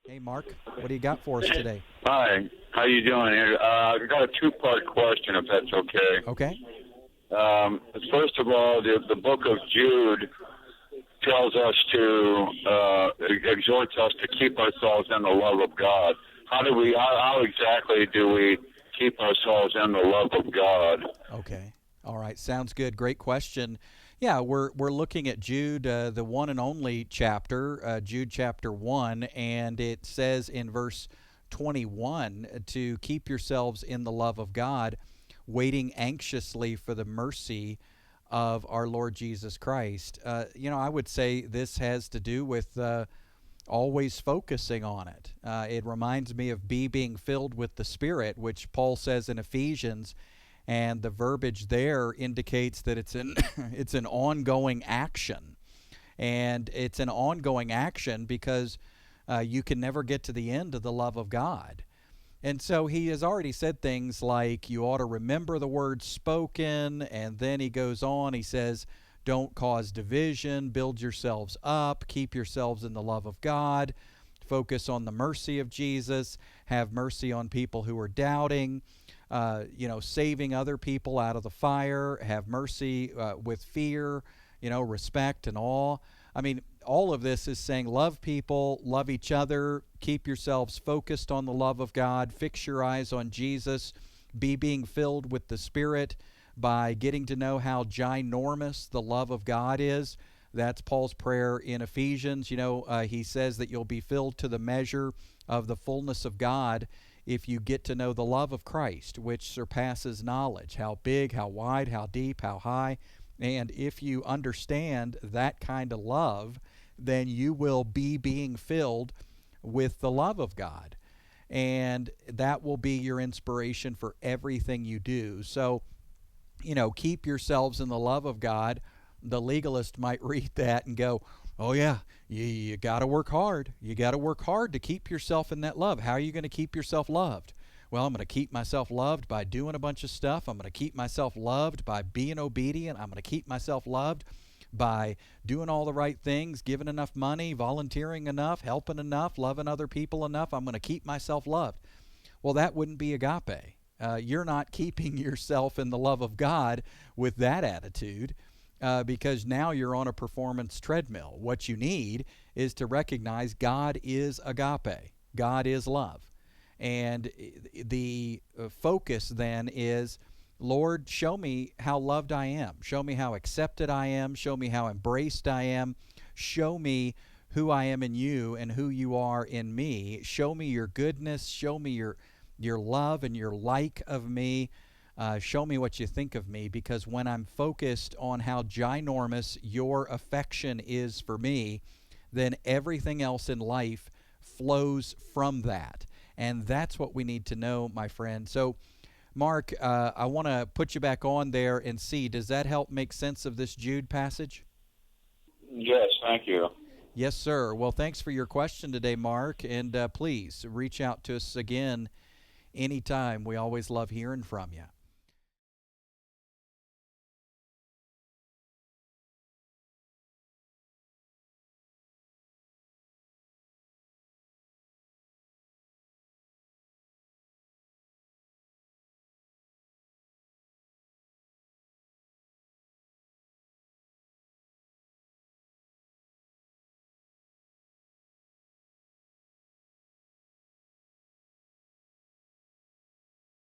Hey, Mark, what do you got for us today? Hi, how you doing here? I got a two-part question, if that's okay. Okay. First of all, the book of Jude tells us to exhorts us to keep ourselves in the love of God. How exactly do we keep ourselves in the love of God? Okay. All right. Sounds good. Great question. Yeah, we're looking at Jude, the one and only chapter, Jude chapter 1, and it says in verse 21 to keep yourselves in the love of God, waiting anxiously for the mercy of our Lord Jesus Christ. I would say this has to do with always focusing on it. It reminds me of being filled with the Spirit, which Paul says in Ephesians, and the verbiage there indicates that it's an it's an ongoing action, and it's an ongoing action because you can never get to the end of the love of God. And so he has already said things like you ought to remember the words spoken, and then he goes on, he says, don't cause division, build yourselves up, keep yourselves in the love of God, focus on the mercy of Jesus, have mercy on people who are doubting, saving other people out of the fire, have mercy with fear, respect and awe. I mean, all of this is saying love people, love each other, keep yourselves focused on the love of God, fix your eyes on Jesus, be being filled with the Spirit by getting to know how ginormous the love of God is. That's Paul's prayer in Ephesians. He says that you'll be filled to the measure of the fullness of God if you get to know the love of Christ, which surpasses knowledge. How big, how wide, how deep, how high. And if you understand that kind of love, then you will be being filled with the love of God. And that will be your inspiration for everything you do. So, keep yourselves in the love of God. The legalist might read that and go, oh, yeah, you got to work hard. You got to work hard to keep yourself in that love. How are you going to keep yourself loved? Well, I'm going to keep myself loved by doing a bunch of stuff. I'm going to keep myself loved by being obedient. I'm going to keep myself loved by doing all the right things, giving enough money, volunteering enough, helping enough, loving other people enough. I'm going to keep myself loved. Well, that wouldn't be agape. You're not keeping yourself in the love of God with that attitude because now you're on a performance treadmill. What you need is to recognize God is agape, God is love. And the focus then is, Lord, show me how loved I am. Show me how accepted I am. Show me how embraced I am. Show me who I am in you and who you are in me. Show me your goodness. Show me your love and your like of me. Show me what you think of me, because when I'm focused on how ginormous your affection is for me, then everything else in life flows from that. And that's what we need to know, my friend. So, Mark, I want to put you back on there and see, does that help make sense of this Jude passage? Yes, thank you. Yes, sir. Well, thanks for your question today, Mark. And please reach out to us again anytime. We always love hearing from you.